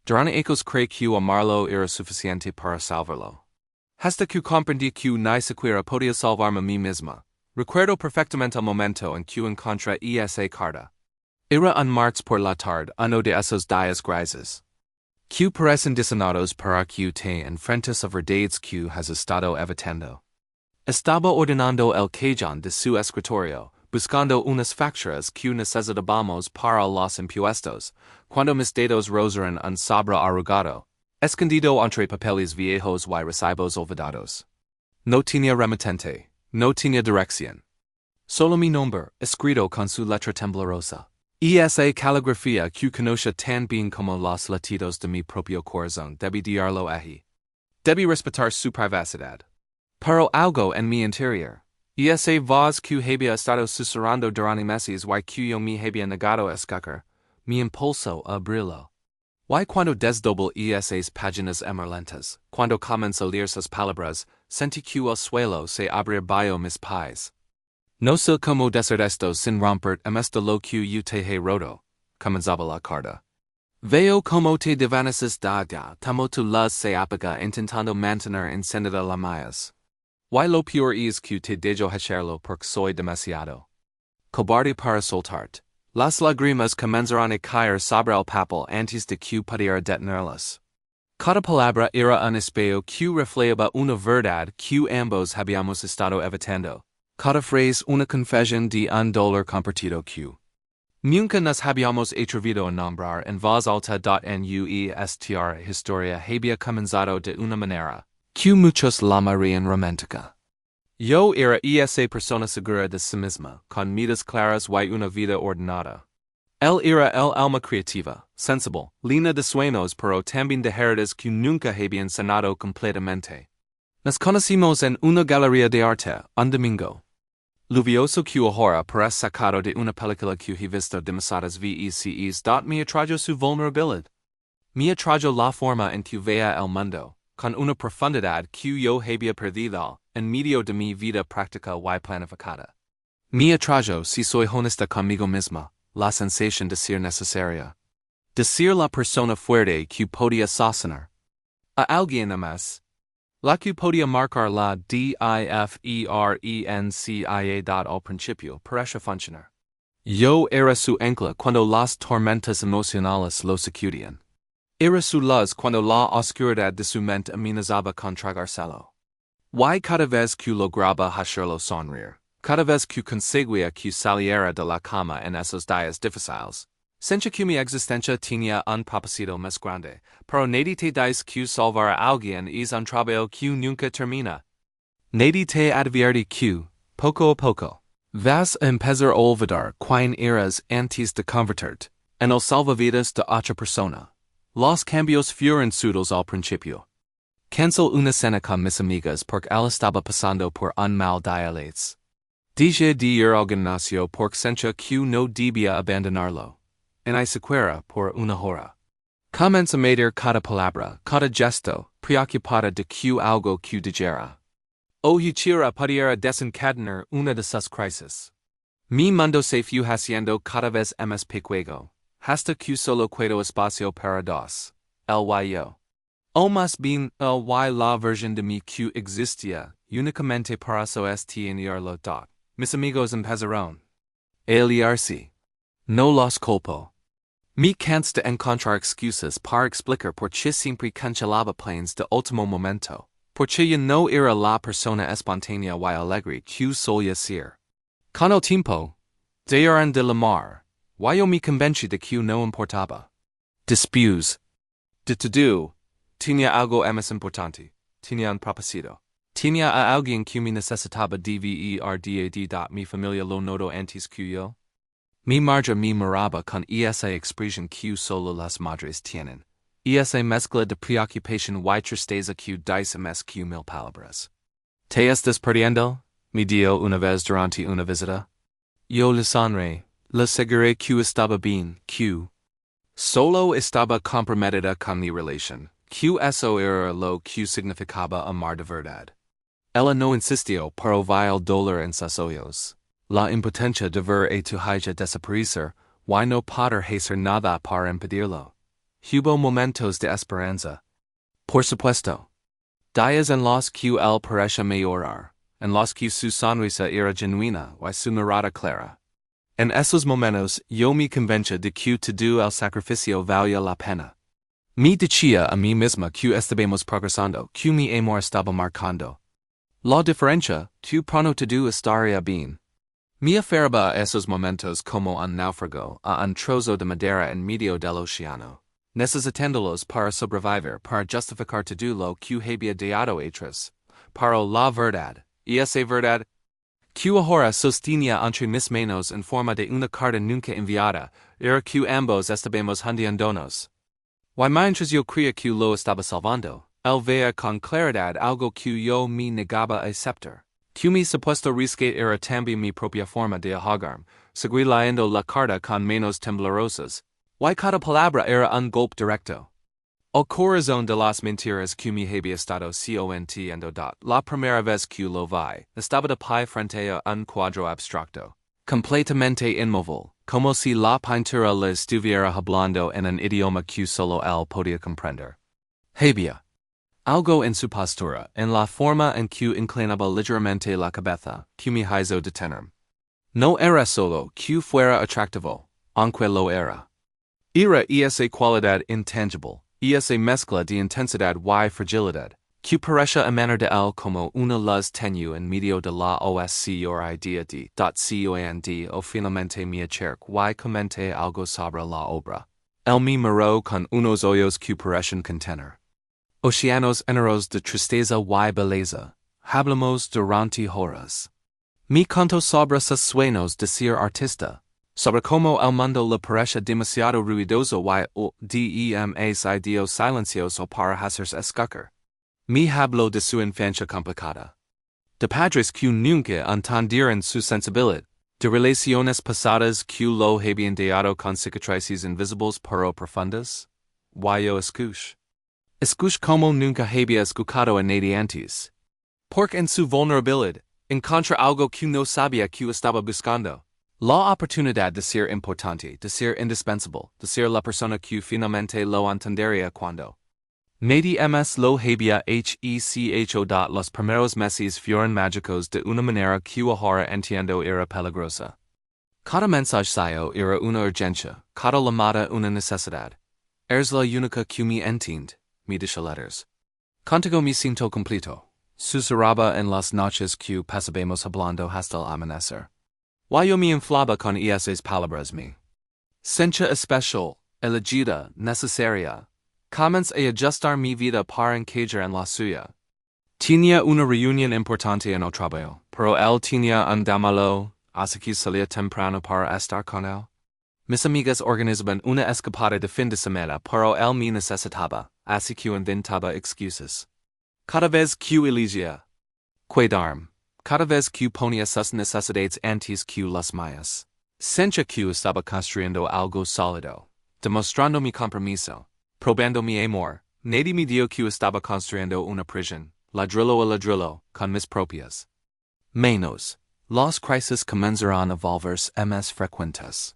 Durante ecos cree que amarlo era suficiente para salvarlo. Hasta que comprendí que ni siquiera podía salvarme a mí misma. Recuerdo perfectamente el momento en que encontré esa carta. Era un martes por la tarde, uno de esos días grises. Que parecen diseñados para que te enfrentes a verdades que has estado evitando. Estaba ordenando el cajón de su escritorio, buscando unas facturas que necesitábamos para los impuestos, cuando mis dedos rozaron un sobre arrugado, escondido entre papeles viejos y recibos olvidados. No tenía remitente, no tenía dirección. Solo mi nombre, escrito con su letra temblorosa. Esa caligrafía que conocía tan bien como los latidos de mi propio corazón, debí diarlo allí. Debí respetar su privacidad. Pero algo en mi interior. Esa voz que había estado susurrando durante meses y que yo me había negado a escuchar, me impulsó a abrirlo. Y cuando desdoblo esas páginas emerlentes, cuando comenzo a leer sus palabras, sentí que el suelo se abrir bajo mis pies. No sé cómo decir esto sin romper esto lo que yo te he roto, comenzaba la carta. Veo como te desvaneces ya, tamo tu luz se apaga intentando mantener encendida la mayas. Y lo peor es que te dejo hacerlo porque soy demasiado cobarde para soltarte. Las lágrimas comenzarán a caer sobre el papel antes de que pudiera detenerlas. Cada palabra era un espejo que reflejaba una verdad que ambos habíamos estado evitando. Cada frase una confesión de un dolor compartido que nunca nos habíamos atrevido a nombrar en voz alta. Nuestra historia había comenzado de una manera que muchos llamarían romántica. Yo era esa persona segura de sí misma, con miras claras y una vida ordenada. Él era el alma creativa, sensible, llena de sueños pero también de heridas que nunca habían sanado completamente. Nos conocimos en una galería de arte, un domingo. Lluvioso que ahora parece sacado de una película que he visto demasiadas veces. Me atrajo su vulnerabilidad. Me atrajo la forma en que veía el mundo, con una profundidad que yo había perdido en medio de mi vida práctica y planificada. Me atrajo, si soy honesta conmigo misma, la sensación de ser necesaria. De ser la persona fuerte que podía sostener a alguien más. La que podía marcar la diferencia al principio para funcionar. Yo era su ancla cuando las tormentas emocionales lo sacudían. Era su luz cuando la oscuridad de su mente amenazaba con tragárselo. Y cada vez que lograba hacerlo sonreír, cada vez que conseguía que saliera de la cama en esos días difíciles, sentía que mi existencia tenía un propósito más grande, pero nadie te dice que salvar a alguien es un trabajo que nunca termina. Nadie te advierte que, poco a poco, vas a empezar a olvidar quién eras antes de convertirte en el salvavidas de otra persona. Los cambios fueron sudos al principio. Cancel una cena con mis amigas porque él estaba pasando por un mal día. Dije de ir al gimnasio porque sentía que no debía abandonarlo. En siquiera por una hora. Comencé a medir cada palabra, cada gesto, preocupada de que algo que dijera o hiciera pudiera desencadenar una de sus crisis. Mi mundo se fue haciendo cada vez más pequeño, hasta que solo quedó espacio para dos, el y yo. O más bien el y la versión de mí que existía únicamente para sostenerlo todo. Mis amigos empezaron a liarse. No los culpo. Me cansé de encontrar excusas para explicar por qué siempre cancelaba planes de último momento, porque yo no era la persona espontánea y alegre que solía ser. Con el tiempo, dejaron de llamar, y yo me convencí de que no importaba. Después de todo, tenía algo más importante, tenía un propósito. Tenía a alguien que me necesitaba de verdad. Mi familia lo notó antes que yo. Mi madre me miraba con esa expresión que solo las madres tienen, esa mezcla de preocupación y tristeza que dice más que mil palabras. ¿Te estás perdiendo? Me dijo una vez durante una visita. Yo le sonreí, le aseguré que estaba bien, que solo estaba comprometida con mi relación, que eso era lo que significaba amar de verdad. Ella no insistió, pero vi el dolor en sus ojos. La impotencia de ver a tu hija desaparecer, y no poder hacer nada para impedirlo. Hubo momentos de esperanza. Por supuesto. Días en los que él parecía mejorar, en los que su sonrisa era genuina y su mirada clara. En esos momentos yo me convencí de que todo el sacrificio valía la pena. Me decía a mí misma que estábamos progresando, que mi amor estaba marcando. La diferencia, que pronto todo estaría bien. Me aferraba a esos momentos como un náufrago a un trozo de madera en medio del océano, necesitándolos para sobrevivir, para justificar todo lo que había dado atrás, para la verdad, y esa verdad, que ahora sostenía entre mis manos en forma de una carta nunca enviada, era que ambos estábamos hundiéndonos. Y mientras yo creía que lo estaba salvando, él veía con claridad algo que yo me negaba a aceptar. Que mi supuesto rescate era también mi propia forma de ahogarme, seguí leyendo la carta con manos temblorosas, y cada palabra era un golpe directo. El corazón de las mentiras que me había estado contando la primera vez que lo vi, estaba de pie frente a un cuadro abstracto, completamente inmóvil, como si la pintura le estuviera hablando en un idioma que solo él podía comprender. Había algo en su postura, en la forma en que inclinaba ligeramente la cabeza, que me hizo detenerme. No era solo que fuera atractivo, aunque lo era. Era esa cualidad intangible, esa mezcla de intensidad y fragilidad, que parecía emanar de él como una luz tenue en medio de la oscura idea de .coand o finalmente me acerqué y comenté algo sobre la obra. Él me miró con unos ojos que parecían contener océanos enteros de tristeza y belleza. Hablamos durante horas. Me contó sobre sus sueños de ser artista, sobre cómo el mundo le parece demasiado ruidoso y demas ideas silencioso para hacerse escuchar. Me habló de su infancia complicada, de padres que nunca entendieron su sensibilidad, de relaciones pasadas que lo habían dado con cicatrices invisibles pero profundas. Y yo escuché como nunca había escuchado a nadie antes. Porque en su vulnerabilidad, encontré algo que no sabía que estaba buscando. La oportunidad de ser importante, de ser indispensable, de ser la persona que finalmente lo entendería cuando. Nadie más lo había hecho. Los primeros meses fueron mágicos de una manera que ahora entiendo era peligrosa. Cada mensaje era una urgencia, cada llamada una necesidad. Eres la única que me entiende. Me dice letters. Contigo me siento completo. Susurraba en las noches que pasábamos hablando hasta el amanecer. Y yo me inflaba con esas palabras me. Sencha especial, elegida, necesaria. Comencé a ajustar mi vida para encajar en la suya. Tenía una reunión importante en el trabajo, pero él tenía un damalo, así que salía temprano para estar con él. Mis amigas organizaban una escapada de fin de semana, pero él me necesitaba, así que inventaba excusas. Cada vez que elegía quedarme, cada vez que ponía sus necesidades antes que las mías, sentía que estaba construyendo algo sólido, demostrando mi compromiso, probando mi amor. Nadie me dio que estaba construyendo una prisión, ladrillo a ladrillo, con mis propias manos. Las crisis comenzaron a volverse más frecuentes.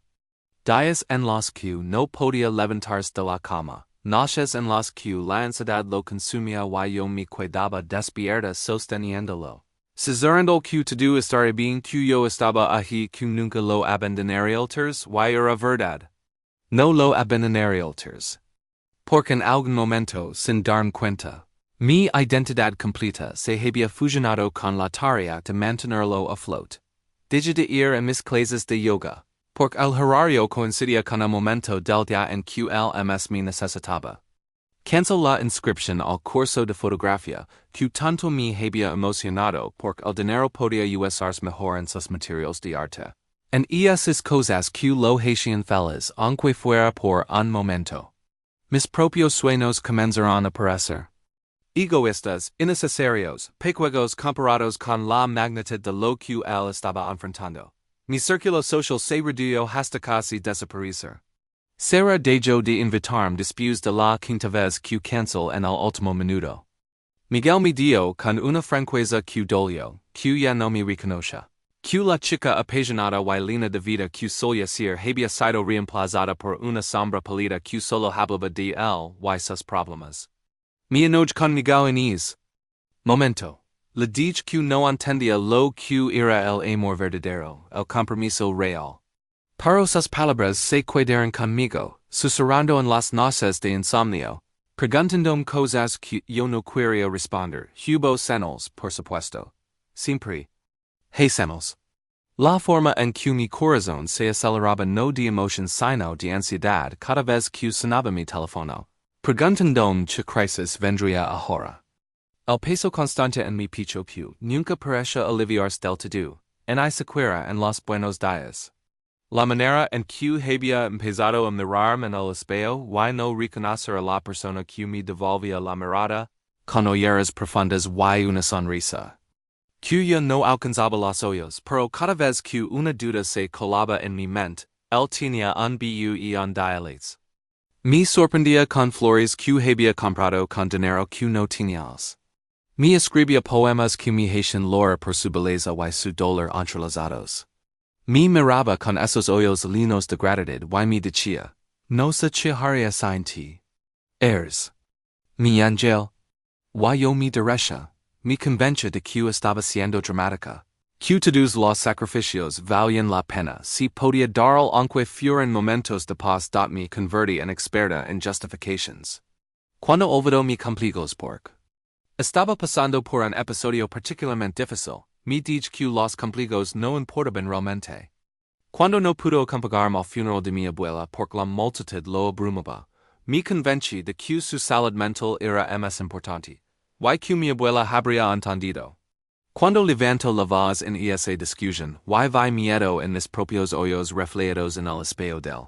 Días en los que no podía levantarse de la cama, noches en las que la ansiedad lo consumía y yo me quedaba despierta sosteniéndolo. Cesarando que todo estaría bien, que yo estaba ahí, que nunca lo abandonaría otros, y era verdad. No lo abandonaría otros. Porque en algún momento, sin darme cuenta, mi identidad completa se había fusionado con la tarea de mantenerlo a flote. Dejé de ir a mis clases de yoga, porque el horario coincidía con el momento del día en que el ms me necesitaba. Cancelé la inscripción al curso de fotografía, que tanto me había emocionado porque el dinero podía usarse mejor en sus materiales de arte. En esas cosas que lo hacían feliz, aunque fuera por un momento. Mis propios sueños comenzaron a aparecer. Egoístas, innecesarios, pequeños comparados con la magnitud de lo que él estaba enfrentando. Mi círculo social se redujo hasta casi desaparecer. Será dejo de invitarme después de la quinta vez que cancel en el último minuto. Miguel me dio con una franqueza que dolió, que ya no me reconoce. Q la chica apasionada y lina de vida Q solia ser había sido reemplazada por una sombra pálida Q solo hablaba de él y sus problemas. Mi enoj conmigo en es. Momento. La dije Q no entendía lo Q era el amor verdadero, el compromiso real. Pero sus palabras se quedaron conmigo, susurrando en las noches de insomnio, preguntándome cosas que yo no quería responder. Hubo señales, por supuesto. Siempre. Hacemos. La forma en que mi corazón se aceleraba no de emoción sino de ansiedad cada vez que sonaba mi teléfono, preguntándome qué crisis vendría ahora. El peso constante en mi pecho nunca pareció aliviarse del todo, en I sequera en los buenos días. La manera en que había empezado a mirarme en el espejo y no reconocer a la persona que me devolvía la mirada, con ojeras profundas y una sonrisa. Que yo no alcanzaba los ojos, pero cada vez que una duda se colaba en mi mente, él tenía un brillo y un dialético. Me sorprendía con flores que había comprado con dinero que no tenías. Me escribía poemas que me hacían llorar por su belleza y su dolor entrelazados. Me miraba con esos ojos llenos de gratitud y me decía, no se haría sin ti. Eres mi ángel. Y yo me derecha, me convenció de que estaba siendo dramática. Que todos los sacrificios valían la pena si podía dar aunque fueran momentos de paz. Me convertí en experta en justifications. Cuando olvidó mi complejos porque estaba pasando por un episodio particularmente difícil, me dije que los complejos no importaban realmente. Cuando no pudo acompañarme al funeral de mi abuela porque la multitud lo abrumaba, me convencí de que su salud mental era más importante, y que mi abuela habría entendido. Cuando levanto la voz en esa discusión, y vi miedo en mis propios ojos reflejados en el espejo del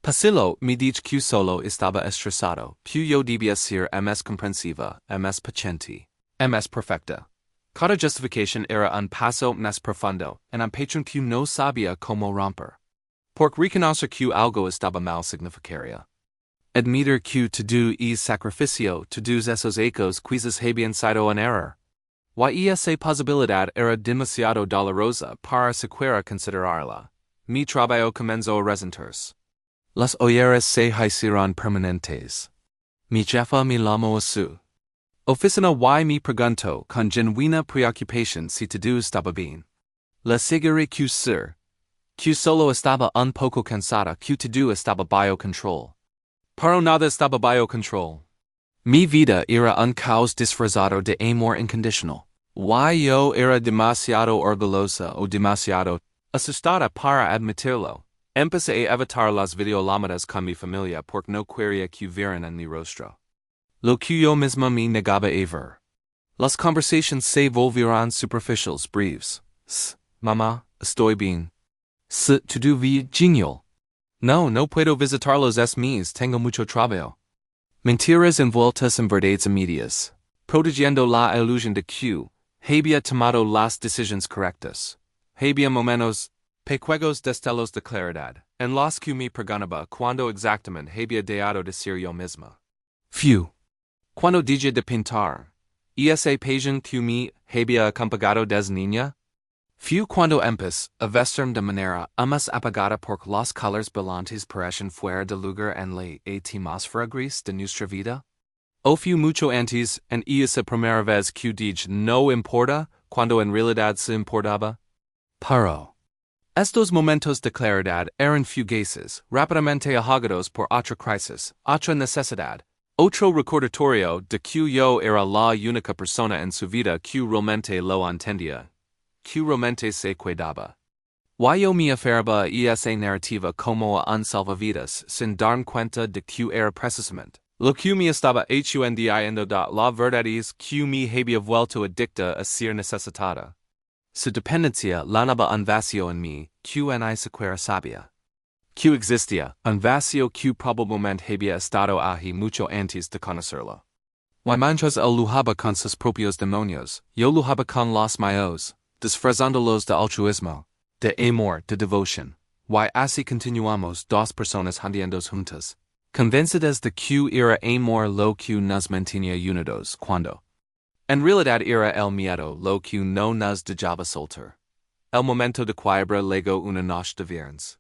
pasillo, me dije que solo estaba estresado, que yo debía ser más comprensiva, más paciente, más perfecta. Cada justificación era un paso más profundo, en un patrón que no sabía cómo romper. Porque reconocer que algo estaba mal significaría admitir que todo es sacrificio, todos esos ecos quizás habían sido un error. Y esa posibilidad era demasiado dolorosa para siquiera considerarla. Mi trabajo comenzó a resentirse. Las ojeras se hicieron permanentes. Mi jefa me llamó a su oficina y me preguntó con genuina preocupación si todo estaba bien. Le aseguré que que solo estaba un poco cansada, que todo estaba bajo control. Pero nada estaba bajo control. Mi vida era un caos disfrazado de amor incondicional. Y yo era demasiado orgullosa o demasiado asustada para admitirlo. Empecé a evitar las videollamadas con mi familia porque no quería que vieran en mi rostro lo que yo misma me negaba a ver. Las conversaciones se volvieron superficiales, breves. Mamá, estoy bien. Todo va genial. No puedo visitarlos es mes, tengo mucho trabajo. Mentiras envueltas en verdades a medias, protegiendo la ilusión de que había tomado las decisiones correctas. Había momentos, pequeños destellos de claridad, en los que me preguntaba cuando exactamente había dejado de ser yo misma. Cuando dejé de pintar, esa pasión que me había acompañado desde niña. Cuando empecé a vestirme de manera más apagada porque los colores brillantes parecen fuera de lugar en la atmósfera gris de nuestra vida. O mucho antes, en esa primera vez que dije no importa, cuando en realidad se importaba. Pero estos momentos de claridad eran fugaces, rápidamente ahagados por otra crisis, otra necesidad, otro recordatorio de que yo era la única persona en su vida que realmente lo entendía. Que realmente se cuidaba. Yo me aferraba a esa narrativa como a un salvavidas sin darme cuenta de que era precisamente lo que me estaba hundiendo da la verdad es que me había vuelto adicta a ser necesitada. Su dependencia lanaba un vacío en mí que en I siquiera sabía que existía, un vacío que probablemente había estado ahí mucho antes de conocerlo. Y mientras él luchaba con sus propios demonios, yo luchaba con los míos, disfrazándolos de altruismo, de amor, de devoción. Y así continuamos dos personas andiendo juntas, convencidas de que era amor lo que nos mantenía unidos cuando en realidad era el miedo lo que no nos dejaba soltar. el momento de quiebra lego una noche de viernes.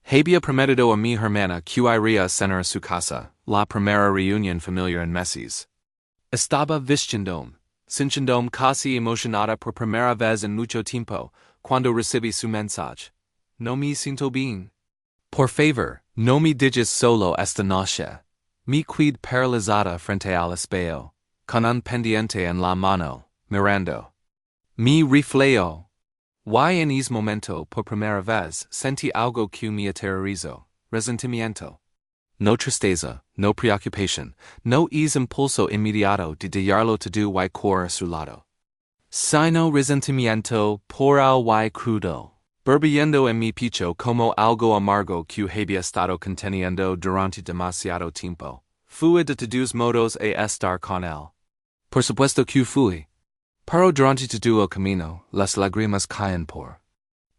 Había prometido a mi hermana que iría a cenar a su casa, la primera reunión familiar en meses. Estaba sintiéndome casi emocionada por primera vez en mucho tiempo, cuando recibí su mensaje. No me siento bien. Por favor, no me digas solo esta noche. Me quedé paralizada frente al espejo, con un pendiente en la mano, mirando. Me reflejo. Why en ese momento por primera vez sentí algo que me aterrorizó, resentimiento. No tristeza, no preocupación, no es impulso inmediato de dejarlo todo y correr a su lado. Sino resentimiento por el y crudo, burbujeando en mi pecho como algo amargo que había estado conteniendo durante demasiado tiempo. Fui de todos modos a estar con él. Por supuesto que fui. Pero durante todo el camino, las lágrimas caen por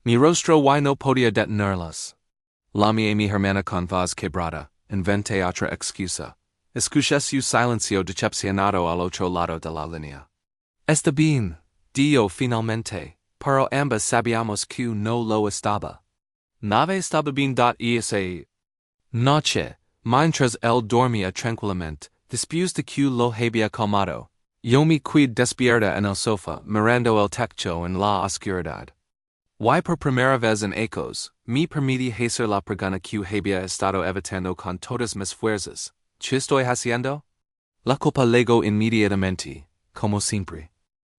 mi rostro y no podía detenerlas. Llamé a mi hermana con voz quebrada, inventé otra excusa. Escuché su silencio decepcionado al otro lado de la línea. Está bien, dijo finalmente, pero ambas sabíamos que no lo estaba. Nave estaba bien esa noche, mientras él dormía tranquilamente, después de que lo había calmado. Yo me quedé despierta en el sofá, mirando el techo en la oscuridad. Y por primera vez en ecos, me permití hacer la pregunta que había estado evitando con todas mis fuerzas. ¿Qué estoy haciendo? La culpa llegó inmediatamente, como siempre.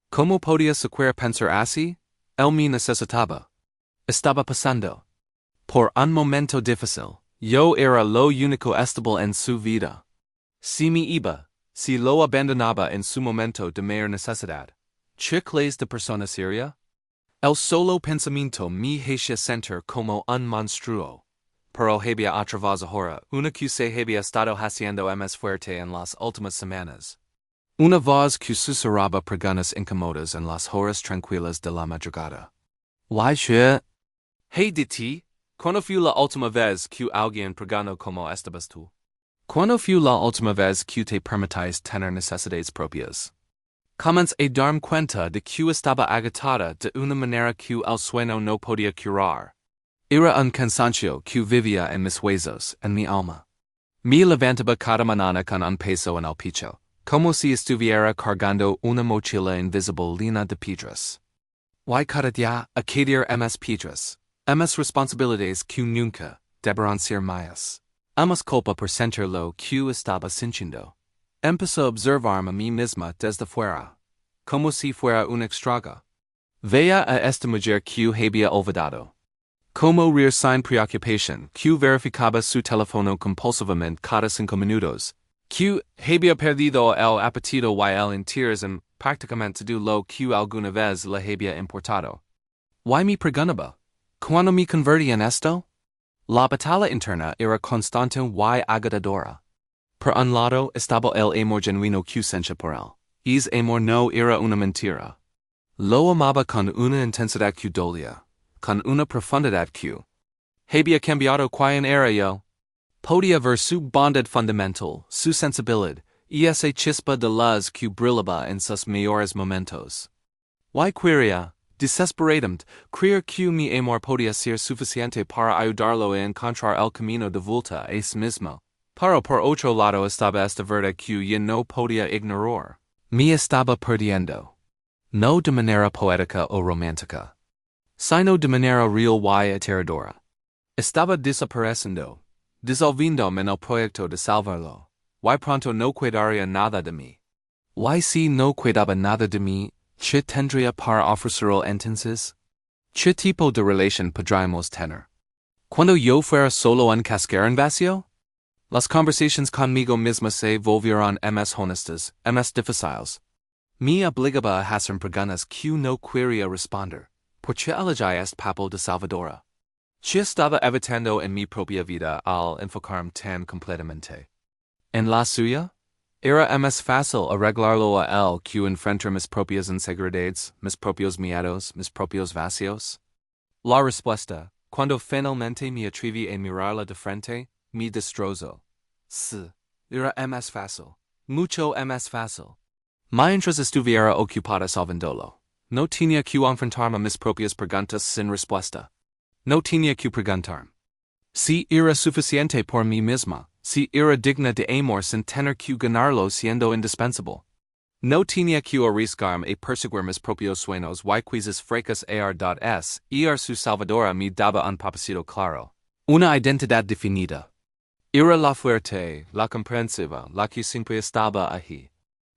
¿Cómo podía siquiera pensar así? Él me necesitaba. Estaba pasando por un momento difícil. Yo era lo único estable en su vida. Si me iba, si lo abandonaba en su momento de mayor necesidad. ¿Qué clase de persona seria? El solo pensamiento me hacía sentir como un monstruo. Pero había otra voz ahora, una que se había estado haciendo más fuerte en las últimas semanas. Una voz que susurraba preguntas incómodas en las horas tranquilas de la madrugada. Why should? Hey de ti, ¿cuándo fue la última vez que alguien preguntó como estabas tú? ¿Cuándo fue la última vez que te permitís tener necesidades propias? Comencé a darme cuenta de que estaba agotada de una manera que el sueño no podía curar. Era un cansancio que vivía en mis huesos, en mi alma. Me levantaba cada mañana con un peso en el pecho, como si estuviera cargando una mochila invisible llena de piedras. Y cada día acadir más piedras, más responsabilidades que nunca deberán ser mías. Más culpa por sentir lo que estaba sintiendo. Empezó a observarme a mí misma desde fuera, como si fuera una extraga. Veía a esta mujer que había olvidado. Como reír sin preocupación, que verificaba su teléfono compulsivamente cada 5 minutos, que había perdido el apetito y el interés en prácticamente todo lo que alguna vez le había importado. ¿Y me preguntaba? ¿Cuándo me convertí en esto? La batalla interna era constante y agotadora. Por un lado estaba el amor genuino que sentía por él. Ese amor no era una mentira. Lo amaba con una intensidad que dolía, con una profundidad que había cambiado quien era yo. Podía ver su bondad fundamental, su sensibilidad, y esa chispa de luz que brillaba en sus mayores momentos. Y quería, desesperadamente, creer que mi amor podía ser suficiente para ayudarlo a encontrar el camino de vuelta a sí mismo. Pero por otro lado estaba esta verdad que yo no podía ignorar. Me estaba perdiendo. No de manera poética o romántica, sino de manera real y aterradora. Estaba desapareciendo, dissolviéndome en el proyecto de salvarlo. Y pronto no quedaría nada de mí. Y si no quedaba nada de mí, ¿qué tendría para ofrecerlo entonces? ¿Qué tipo de relación podríamos tener? Cuando yo fuera solo un cascarón vacío? Las conversaciones conmigo misma se volvieron más honestas, más difíciles. Me obligaba a hacer preguntas que no quería responder. ¿Por qué elegí este papel de salvadora? ¿Qué estaba evitando en mi propia vida al enfocarme tan completamente en la suya? Era más fácil arreglarlo a él que enfrentar mis propias inseguridades, mis propios miedos, mis propios vacíos. La respuesta, cuando finalmente me atreví a mirarla de frente, me destrozó. Sí, era más fácil, mucho más fácil. Mientras estuviera ocupada salvándolo. No tinha que enfrentarme mis propias preguntas sin respuesta. No tinha que preguntarme. Si era suficiente por mí misma, si era digna de amor sin tener que ganarlo siendo indispensable. No tenía que arriesgarme a perseguir mis propios sueños y quizás fracas su salvadora me daba un propósito claro. Una identidad definida. Era la fuerte, la comprensiva, la que siempre estaba allí.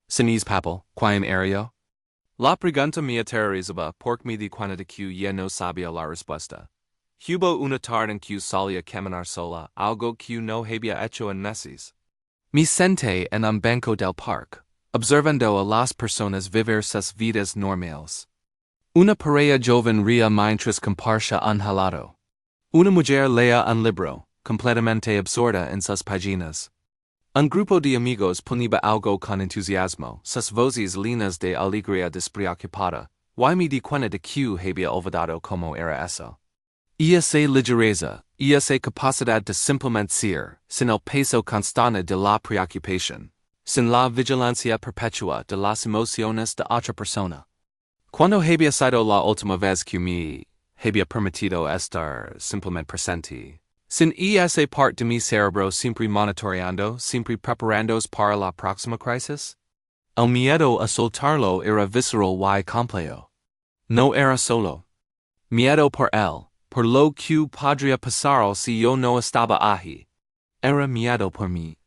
Sin papel, quien era yo? La pregunta me aterrorizaba porque me di cuenta de que ya no sabía la respuesta. Hubo una tarde en que salía a caminar sola, algo que no había hecho en meses. Me senté en un banco del parque, observando a las personas vivir sus vidas normales. Una pareja joven ría mientras compartía un helado. Una mujer leía un libro, completamente absorta en sus páginas. Un grupo de amigos ponía algo con entusiasmo, sus voces llenas de alegría despreocupada, y me di cuenta de que había olvidado cómo era eso. Esa ligereza, esa capacidad de simplemente ser, sin el peso constante de la preocupación, sin la vigilancia perpetua de las emociones de otra persona. Cuando había sido la última vez que me había permitido estar simplemente presente, sin esa parte de mi cerebro siempre monitoreando, siempre preparándose para la próxima crisis? El miedo a soltarlo era visceral y complejo. No era solo miedo por él, por lo que podría pasar si yo no estaba allí. Era miedo por mí.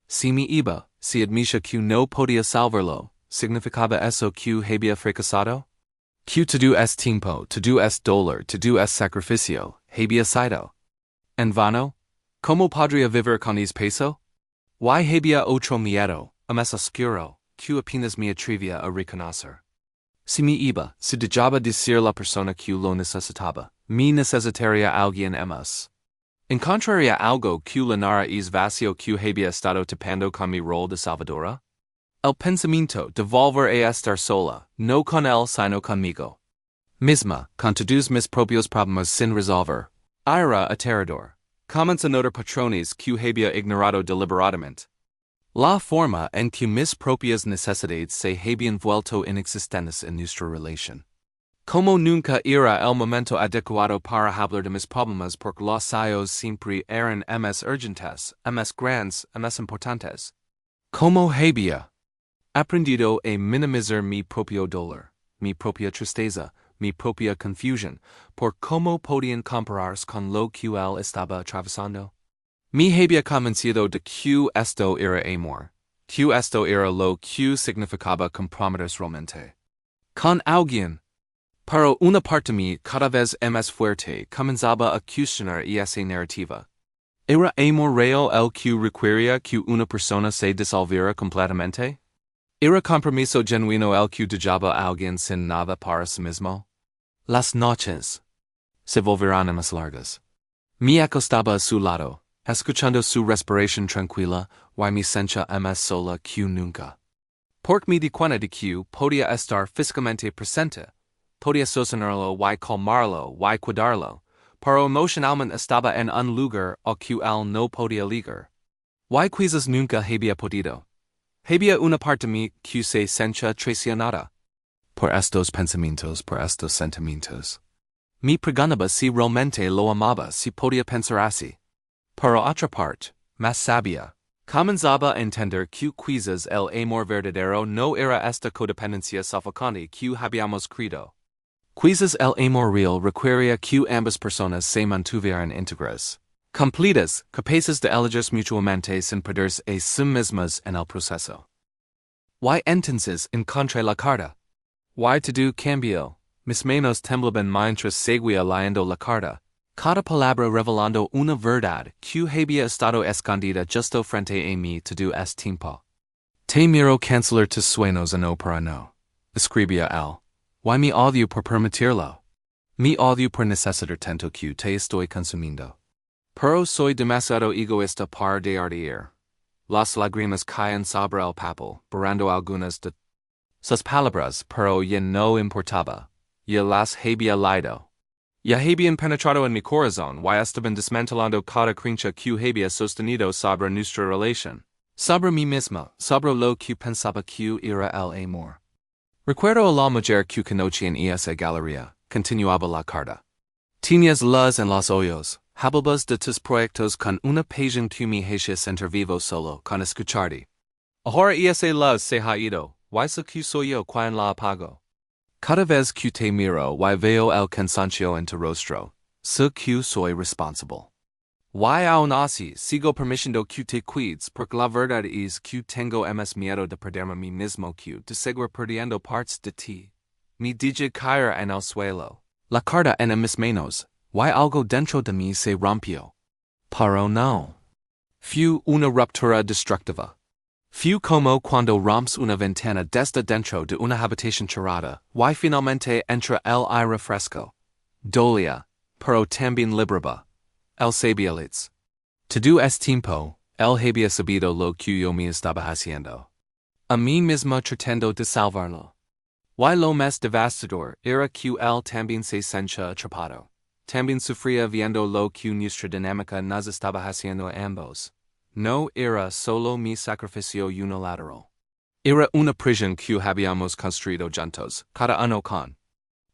Si me iba, si admitía que no podía salvarlo, ¿significaba eso que había fracasado? Que todo es tiempo, todo es dolor, todo es sacrificio, había sido en vano? ¿Cómo podría vivir con ese peso? Y había otro miedo, más oscuro, que apenas me atrevía a reconocer. Si me iba, si dejaba de ser la persona que lo necesitaba, me necesitaría alguien más. ¿Encontraría algo que llenara ese vacío que había estado tapando con mi rol de salvadora? El pensamiento de volver a estar sola, no con él sino conmigo misma, con todos mis propios problemas sin resolver, era aterrador. Comments a notar patrones que había ignorado deliberadamente. La forma en que mis propias necesidades se habían vuelto inexistentes en nuestra relación. Como nunca era el momento adecuado para hablar de mis problemas porque los suyos siempre eran más urgentes, más grandes, más importantes. Como había aprendido a minimizar mi propio dolor, mi propia tristeza, mi propia confusión, por cómo podían compararse con lo que él estaba atravesando. Me había convencido de que esto era amor, que esto era lo que significaba comprometerse realmente con alguien. Pero una parte de mí cada vez más fuerte comenzaba a cuestionar esa narrativa. ¿Era amor real el que requería que una persona se disolviera completamente? ¿Era compromiso genuino el que dejaba a alguien sin nada para sí mismo? Las noches se volverán más largas. Me acostaba a su lado, escuchando su respiración tranquila, y me sentía más sola que nunca. Porque me di cuenta de que podía estar físicamente presente, podía sostenerlo y calmarlo y cuidarlo, pero emocionalmente estaba en un lugar al que él no podía llegar. Y quizás nunca había podido. Había una parte de mí que se sentía traicionada por estos pensamientos, por estos sentimientos. Me preguntaba si realmente lo amaba, si podía pensar así. Por otra parte, más sabia, comenzaba a entender que quizás el amor verdadero no era esta codependencia sofocante que habíamos creído. Quizás el amor real requería que ambas personas se mantuvieran íntegras, completas, capaces de elegirse mutuamente sin perderse a sí mismas en el proceso. Y entonces encontré la carta. Y todo cambió. Mis manos temblaban mientras seguía leyendo la carta, cada palabra revelando una verdad que había estado escondida justo frente a mí todo este tiempo. Te miro cancelar tus sueños no para no, escribía él. Y me odio por permitirlo. Me odio por necesitar tanto que te estoy consumiendo. Pero soy demasiado egoísta para dejar de ir. Las lágrimas caen sobre el papel, borrando algunas de sus palabras, pero ya no importaba. Ya las había leído. Ya habían penetrado en mi corazón y estaban desmantelando cada crincha que había sostenido sobre nuestra relación. Sobre mí misma, sobre lo que pensaba que era el amor. Recuerdo a la mujer que conocí en esa galería, continuaba la carta. Tienes las en los ojos, hablabas de tus proyectos con una pasión que me hacía sentir vivo solo con escucharte. Ahora esa luz se ha ido, so que soy yo quien la apago. Cada vez que te miro, veo el cansancio en tu rostro, sé que soy responsable. Aún así, sigo permitiendo que te cuides, porque la verdad es que tengo más miedo de perderme a mí mismo que de seguir perdiendo partes de ti. Me dije caer en el suelo. La carta en mis manos, algo dentro de mí se rompió. Pero no. Fue una ruptura destructiva. Fue como cuando rompes una ventana desde dentro de una habitación cerrada, finalmente entra el aire fresco. Dolía, pero también liberaba. El sabiolitz. Todo es tiempo, él había sabido lo que yo me estaba haciendo. A mí mismo tratando de salvarlo. Lo más devastador era que él también se sentía atrapado. También sufría viendo lo que nuestra dinámica nos estaba haciendo a ambos. No era solo mi sacrificio unilateral. Era una prisión que habíamos construido juntos, cada uno con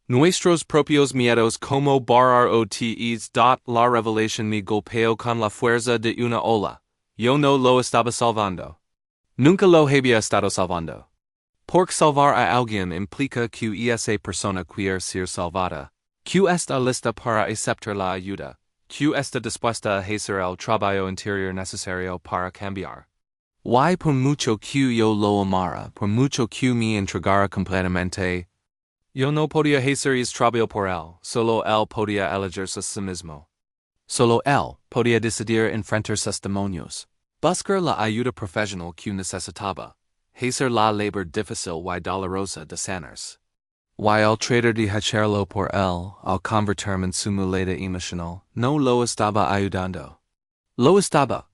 nuestros propios miedos como barrar otes. La revelación me golpeó con la fuerza de una ola. Yo no lo estaba salvando. Nunca lo había estado salvando. Porque salvar a alguien implica que esa persona quiere ser salvada, que está lista para aceptar la ayuda, que está dispuesta a hacer el trabajo interior necesario para cambiar. Por mucho que yo lo amara, por mucho que me entregara completamente, yo no podía hacer ese trabajo por él, solo él podía elegirse a sí mismo. Solo él podía decidir enfrentar sus demonios, buscar la ayuda profesional que necesitaba. Hacer la labor difícil y dolorosa de sanarse. Al tratar de hacerlo por él, al convertirme en su muleta emocional, no lo estaba ayudando. Lo estaba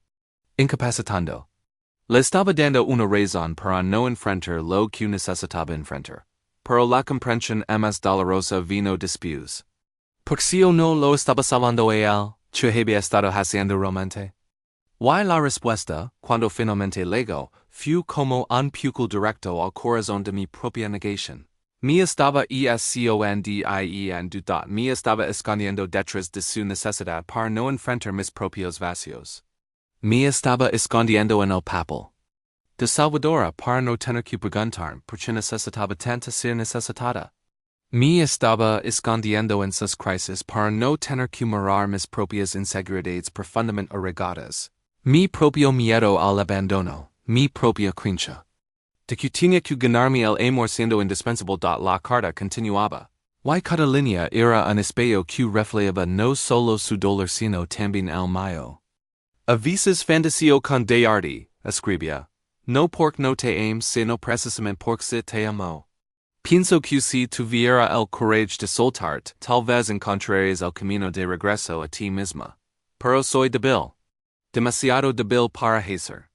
incapacitando. Le estaba dando una razón para no enfrentar lo que necesitaba enfrentar. Pero la comprensión más dolorosa vino después. Porque si yo no lo estaba salvando a él, ¿qué había estado haciendo realmente? La respuesta, cuando finalmente llegó, fue como un puñal directo al corazón de mi propia negación. Me estaba escondien me estaba escondiendo detrás de su necesidad para no enfrentar mis propios vacíos. Me estaba escondiendo en el papel de salvadora para no tener que preguntar porque necesitaba tanto ser necesitada. Me estaba escondiendo en sus crisis para no tener que mirar mis propias inseguridades profundamente arraigadas. Mi propio miedo al abandono, mi propia crincha. De que tenía que ganarme el amor siendo indispensable. La carta continuaba. Cada línea era un espejo que reflejaba no solo su dolor sino también el mío. A veces fantasio con dejarte, escribía. No porque no te ame sino precisamente porque se te amo. Pienso que si tuviera el courage de soltarte, tal vez encontrarías el camino de regreso a ti misma. Pero soy débil. Demasiado débil para hacer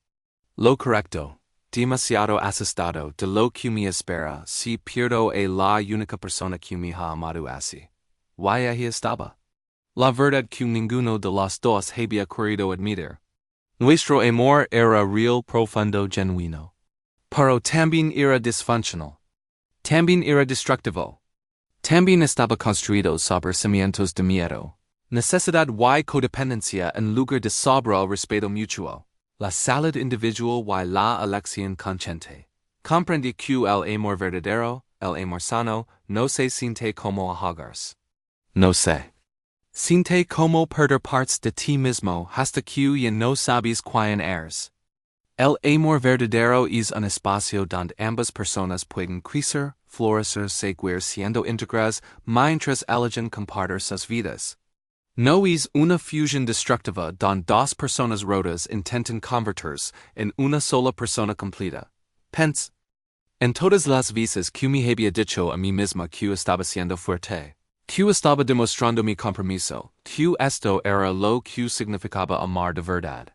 lo correcto, demasiado asustado de lo que me espera si pierdo a la única persona que me ha amado así. Ahí estaba. La verdad que ninguno de los dos había querido admitir. Nuestro amor era real, profundo, genuino. Pero también era disfuncional. También era destructivo. También estaba construido sobre cimientos de miedo. Necesidad y codependencia en lugar de sobre el respeto mutuo, la salud individual y la elección consciente. Comprendí que el amor verdadero, el amor sano, no se siente como ahogarse. No se siente como perder partes de ti mismo hasta que ya no sabes quién eres. El amor verdadero es un espacio donde ambas personas pueden crecer, florecer, seguir siendo íntegras mientras eligen compartir sus vidas. No es una fusión destructiva donde dos personas rotas intentan convertirse en una sola persona completa. Pens. En todas las veces que me había dicho a mí misma que estaba siendo fuerte, que estaba demostrando mi compromiso, que esto era lo que significaba amar de verdad.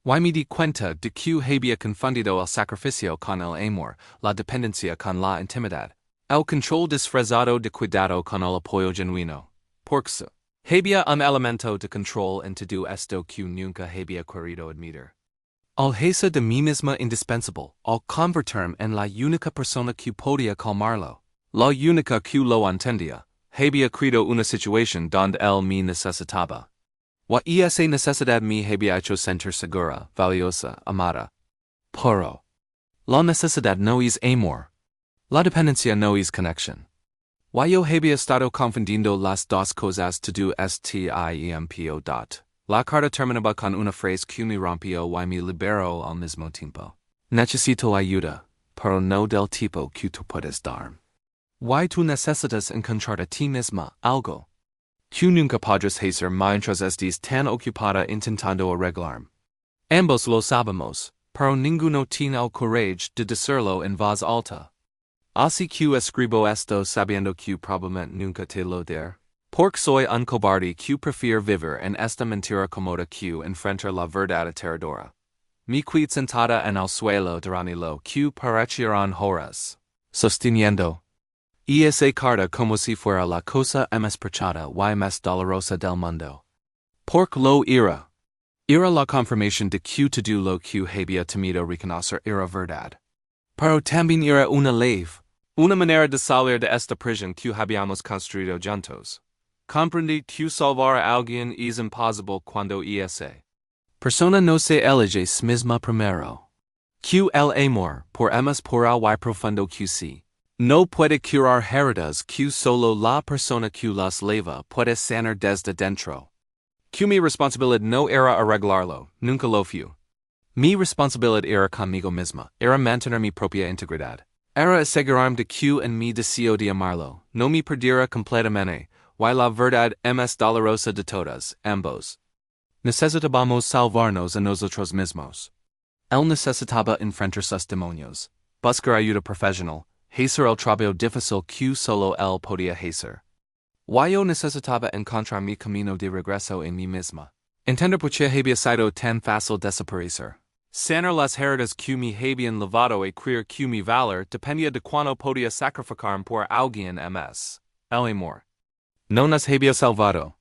Me di cuenta de que había confundido el sacrificio con el amor, la dependencia con la intimidad, el control disfrazado de cuidado con el apoyo genuino. Porque había un elemento de control en todo esto que nunca había querido admitir. Alhesa de mí misma indispensable, al convertirme en la única persona que podía calmarlo. La única que lo entendía. Había creado una situación donde él me necesitaba. Y esa necesidad me había hecho sentir segura, valiosa, amada. Pero la necesidad no es amor. La dependencia no es conexión. Yo había estado confundiendo las dos cosas todo este tiempo. La carta terminaba con una frase que me rompió y me liberó al mismo tiempo. Necesito ayuda, pero no del tipo que tú puedes darme. Tú necesitas encontrar a ti misma algo que nunca podrás hacer mientras estés tan ocupada intentando arreglarme. Ambos lo sabemos, pero ninguno tiene el courage de decirlo en voz alta. Así que escribo esto sabiendo que probablemente nunca te lo diré. Porque soy un cobarde que prefiere vivir en esta mentira cómoda que enfrentar la verdad aterradora. Me quedé sentada en el suelo durante lo que parecieron horas, sosteniendo esa carta como si fuera la cosa más preciada y más dolorosa del mundo. Porque lo era. Era la confirmación de que todo lo que había temido reconocer era verdad. Pero también era una ley, una manera de salir de esta prisión que habíamos construido juntos. Comprendí que salvar a alguien es imposible cuando esa persona no se elige sí misma primero. Que el amor, por más puro y profundo que sí, no puede curar heridas que solo la persona que las leva puede sanar desde dentro. Que mi responsabilidad no era arreglarlo, nunca lo fue. Mi responsabilidad era conmigo misma, era mantener mi propia integridad. Era asegurarme de que en mi deseo de amarlo, no me perdiera completamente, y la verdad más dolorosa de todas, ambos. Necesitábamos salvarnos a nosotros mismos. Él necesitaba enfrentar sus demonios, buscar ayuda profesional, hacer el trabajo difícil que solo él podía hacer. Yo necesitaba encontrar mi camino de regreso en mí misma. Entender por qué había sido tan fácil desaparecer. Sanar las heridas que me habían levado y creer que mi valor dependía de cuánto podía sacrificarme por alguien más. El amor no nos había salvado.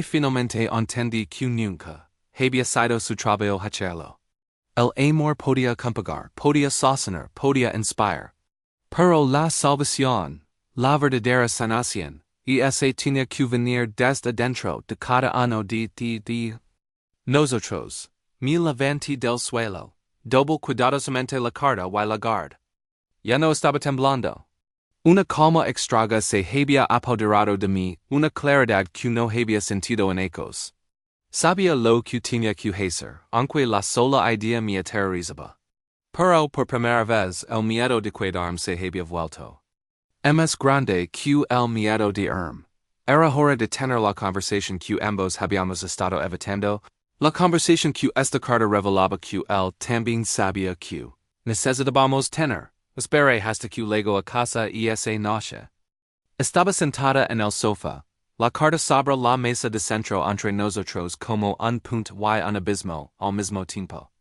Finalmente entendí que nunca había sido su trabajo hacerlo. El amor podía acompañar, podía sostener, podía inspirar. Pero la salvación, la verdadera sanación, esa tenía que venir desde dentro de cada uno de nosotros. Me levanté del suelo, doble cuidadosamente la carta y la guard. Ya no estaba temblando. Una calma extraña se había apoderado de mí, una claridad que no había sentido en ecos. Sabía lo que tenía que hacer, aunque la sola idea me aterrorizaba. Pero por primera vez el miedo de quedarme se había vuelto más grande que el miedo de irme. Era hora de tener la conversación que ambos habíamos estado evitando, la conversación que esta carta revelaba que él también sabía que necesitábamos tener. Esperé hasta que llegó a casa esa noche. Estaba sentada en el sofá, la carta sobre la mesa de centro entre nosotros como un punto y un abismo al mismo tiempo.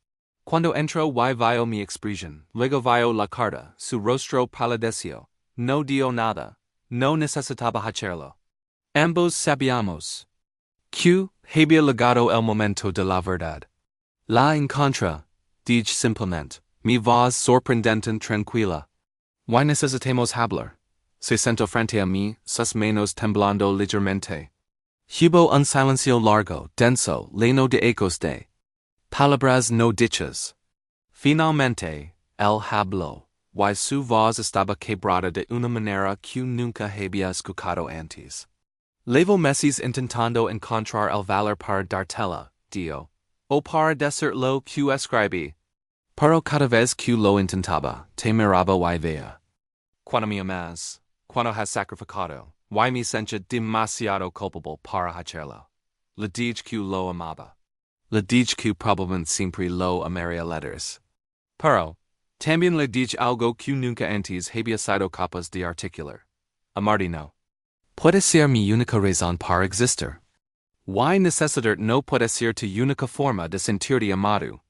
Cuando entró y vio mi expresión, luego vio la carta, su rostro palideció. No dio nada, no necesitaba hacerlo. Ambos sabíamos que había llegado el momento de la verdad. La encontré, dije simplemente, mi voz sorprendente tranquila. Why necesitamos hablar? Se sentó frente a mí, sus manos temblando ligeramente. Hubo un silencio largo, denso, lleno de ecos de palabras no dichas. Finalmente, él habló. Y su voz estaba quebrada de una manera que nunca había escuchado antes. Llevo meses intentando encontrar el valor para dártela, Dio, o para decir lo que escribí. Pero cada vez que lo intentaba, te miraba y veía. Cuando me amas, cuando has sacrificado, y me sentía demasiado culpable para hacerlo. Le dije que lo amaba. Le dije que probablemente siempre lo amaría letters. Pero también le dije algo que nunca antes había sido capaz de articular. Amarte no puede ser mi única razón para existir. Y necesitar no puede ser tu única forma de sentirte amado.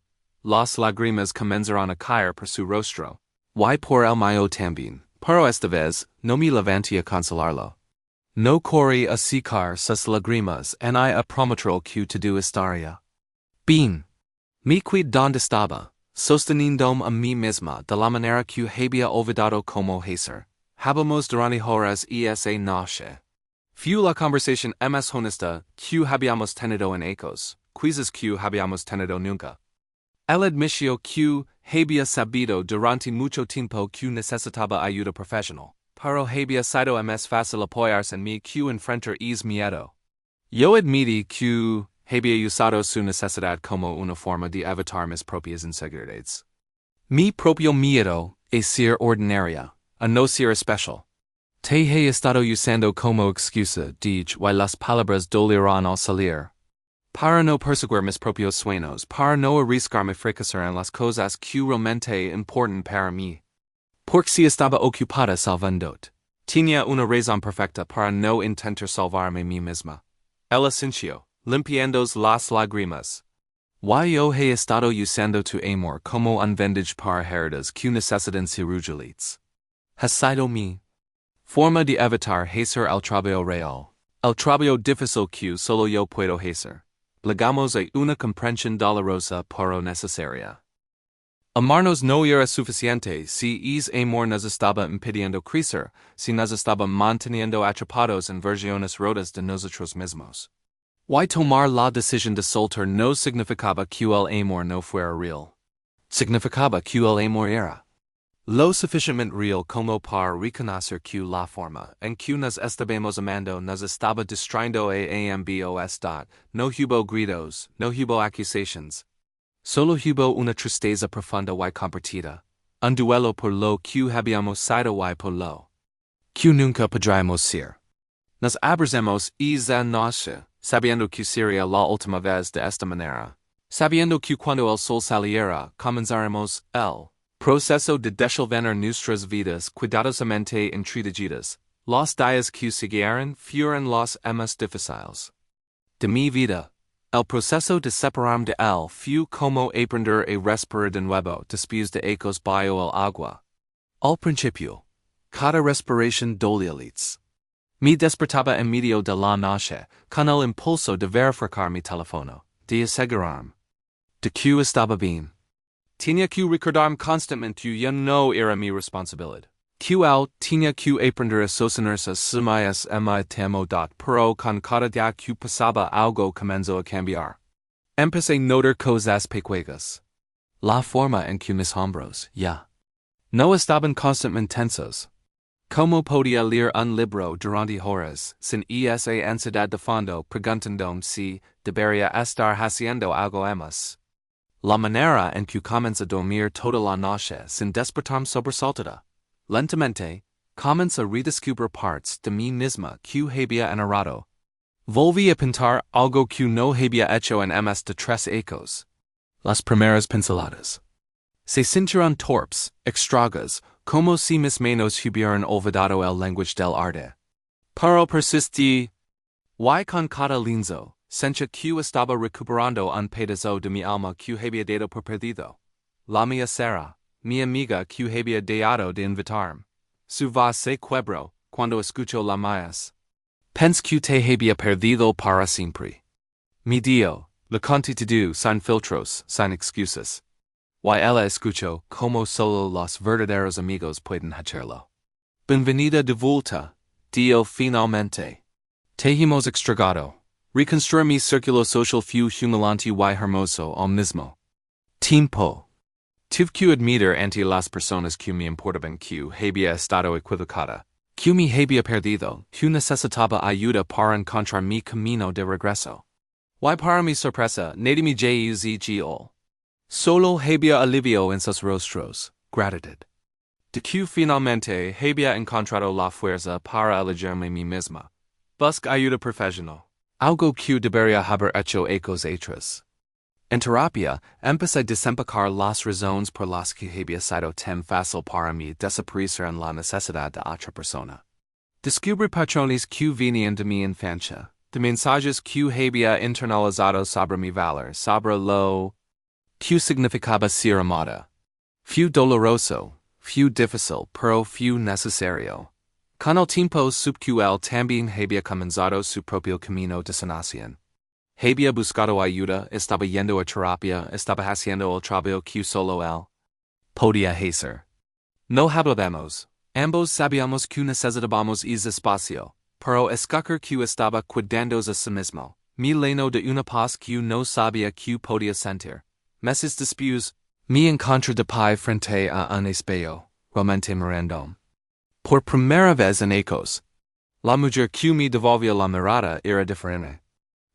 Las lágrimas comenzaron a caer por su rostro. Y por el mío también, pero esta vez no me levanté a consolarlo. No corrí a secar sus lágrimas y a prometer que todo estaría bien. Mi quid donde estaba, sosteniéndome a mí misma de la manera que había olvidado como hacer. Habamos durante horas y esa noche. Fue la conversación más honesta que habíamos tenido en ecos, quizás que habíamos tenido nunca. Él admitió que había sabido durante mucho tiempo que necesitaba ayuda profesional, pero había sido más fácil apoyarse en mí que enfrentar ese miedo. Yo admití que había usado su necesidad como una forma de evitar mis propias inseguridades. Mi propio miedo es ser ordinaria, a no ser especial. Te he estado usando como excusa de que las palabras dolirán al salir. Para no perseguir mis propios sueños, para no arriesgarme fracasar en las cosas que realmente importan para mí. Porque si estaba ocupada salvándote. Tenía una razón perfecta para no intentar salvarme mí misma. El asincio, limpiando las lágrimas. Yo he estado usando tu amor como un vendage para heridas que necesitan cirujalis. Has sido mi forma de evitar hacer el trabajo real. El trabajo difícil que solo yo puedo hacer. Llegamos a una comprensión dolorosa pero necesaria. Amarnos no era suficiente si ese amor nos estaba impidiendo crecer, si nos estaba manteniendo atrapados en versiones rotas de nosotros mismos. Tomar la decisión de soltar no significaba que el amor no fuera real. Significaba que el amor era lo suficientemente real como para reconocer que la forma en que nos estábamos amando nos estaba distrayendo a ambos. No hubo gritos, no hubo acusaciones. Solo hubo una tristeza profunda y compartida, un duelo por lo que habíamos sido y por lo que nunca podremos ser. Nos abrazamos esa noche, sabiendo que sería la última vez de esta manera, sabiendo que cuando el sol saliera comenzaremos el proceso de desenvolver nuestras vidas cuidadosamente entretejidas. Los días que siguieron fueron los más difíciles de mi vida. El proceso de separarme de él fue como aprender a respirar de nuevo después de ecos bajo el agua. Al principio, cada respiración dolía. Me despertaba en medio de la noche, con el impulso de verificar mi teléfono, de asegurarme de que estaba bien. Tenía que recordarme constantemente que ya no era mi responsabilidad. Que tenía que aprender a sostenerse sumayas mi temo pero con cada día que pasaba algo comenzó a cambiar. Empecé a notar cosas pequeñas. La forma en que mis hombros, no estaban constantemente tensos. Como podía leer un libro durante horas, sin esa ansiedad de fondo preguntándome si debería estar haciendo algo más. La manera en que comencé a dormir toda la noche sin despertarme sobresaltada. Lentamente, comencé a redescubrir partes de mí misma que había enterrado. Volví a pintar algo que no había hecho en más de 3 ecos. Las primeras pinceladas se sintieron torpes, extragas, como si mis manos hubieran olvidado el lenguaje del arte. Pero persistí. Con cada lienzo, sentía que estaba recuperando un pedazo de mi alma que había dado por perdido. La mía Sara, mi amiga que había dejado de invitarme. Su voz se quebró cuando escuchó la mía. Pensé que te había perdido para siempre. Mi dio, le conté todo sin filtros, sin excusas. Ella escuchó como solo los verdaderos amigos pueden hacerlo. Bienvenida de vuelta, dio finalmente. Te hemos extragado. Reconstruir mi círculo social fue humilante y hermoso al mismo tiempo. Tuve que admitir ante las personas que me importaban que había estado equivocada, que me había perdido, que necesitaba ayuda para encontrar mi camino de regreso. Para mi sorpresa, nadie me juzgó. Solo había alivio en sus rostros, gratitud. De que finalmente había encontrado la fuerza para elegirme a mí misma. Busco ayuda profesional. Algo que debería haber hecho ecos atrás. En terapia, empecé a desempecar las razones por las que había sido tan fácil para mí desaparecer en la necesidad de otra persona. Descubrí patrones que venían de mi infancia, de mensajes que había internalizado sobre mi valor, sobre lo que significaba ser amada. Fue doloroso, fue difícil, pero fue necesario. Con el tiempo supe que él también había comenzado su propio camino de sanación. Había buscado ayuda, estaba yendo a terapia, estaba haciendo el trabajo que solo él podía hacer. No hablábamos. Ambos sabíamos que necesitábamos ese espacio, pero escuchar que estaba cuidándose a sí mismo. Me llenó de una paz que no sabía que podía sentir. Meses después, me encontré de pie frente a un espejo, realmente mirando. Por primera vez en ecos. La mujer que me devolvió la mirada era diferente.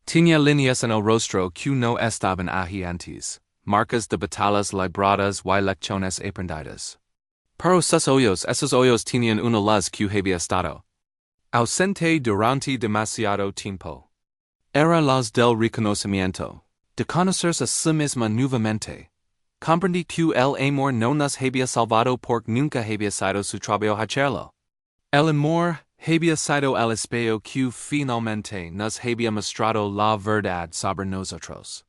Tenía líneas en el rostro que no estaban allí antes, marcas de batallas libradas y lecciones aprendidas. Pero esos ojos tenían una luz que había estado ausente durante demasiado tiempo. Era luz del reconocimiento, de conocerse a sí misma nuevamente. Comprendí que el amor no nos había salvado porque nunca había sido su trabajo hacerlo. El amor había sido el espejo que finalmente nos había mostrado la verdad sobre nosotros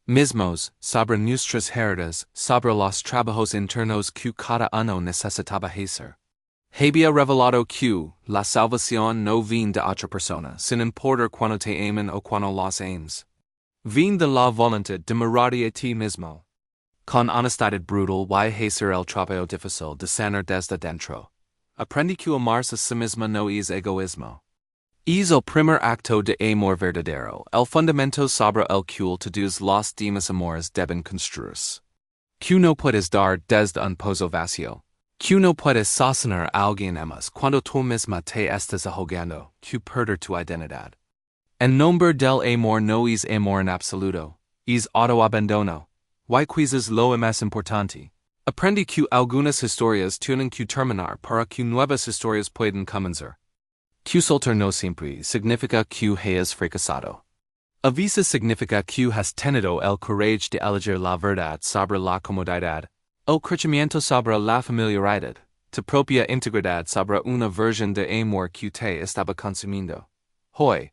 mismos, sobre nuestras heridas, sobre los trabajos internos que cada uno necesitaba hacer. Había revelado que la salvación no viene de otra persona, sin importar cuando te amen o cuando los ames. Viene de la voluntad de mirarte a ti mismo. Con honestidad brutal y hacer el trabajo difícil de sanar desde dentro. Aprendí que amarse a sí mismo no es egoísmo. Es el primer acto de amor verdadero, el fundamento sobre el que todos los demás amores deben construirse. Que no puedes dar desde un pozo vacío. Que no puedes sostener a alguien más cuando tú misma te estás ahogando, que perder tu identidad. En nombre del amor no es amor en absoluto, es autoabandono. Y quizás lo más importante. Aprendí que algunas historias tienen que terminar para que nuevas historias puedan comenzar. Que soltar no siempre significa que hayas fracasado. A veces significa que has tenido el courage de elegir la verdad sobre la comodidad, el crecimiento sobre la familiaridad, tu propia integridad sobre una versión de amor que te estaba consumiendo. Hoy,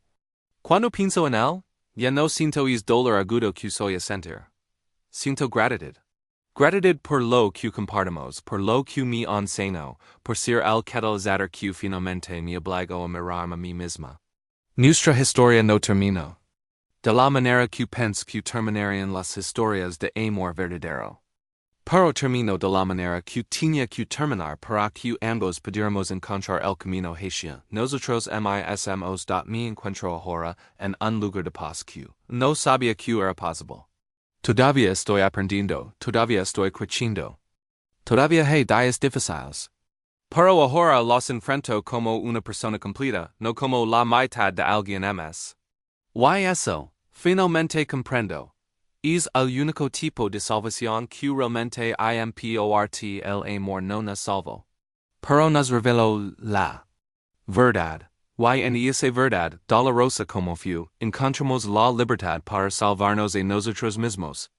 cuando pienso en él, ya no siento es dolor agudo que soy sentir. Siento gratitud. Gratitud por lo que compartimos, por lo que me enseñó, por ser el catalizador que finalmente me obligó a mirarme a mí misma. Nuestra historia no terminó. De la manera que pienso que terminarían las historias de amor verdadero. Pero terminó de la manera que tenía que terminar para que ambos pudiéramos encontrar el camino hacia nosotros mismos. Me encuentro ahora en un lugar de paz que no sabía que era posible. Todavía estoy aprendiendo, todavía estoy creciendo. Todavía hay días difíciles. Pero ahora los enfrento como una persona completa, no como la mitad de alguien más. Y eso, finalmente comprendo. Es el único tipo de salvación que realmente importa. El amor no nos salvó. Pero nos reveló la verdad. Y en esa verdad, dolorosa como fue, encontramos la libertad para salvarnos a nosotros mismos.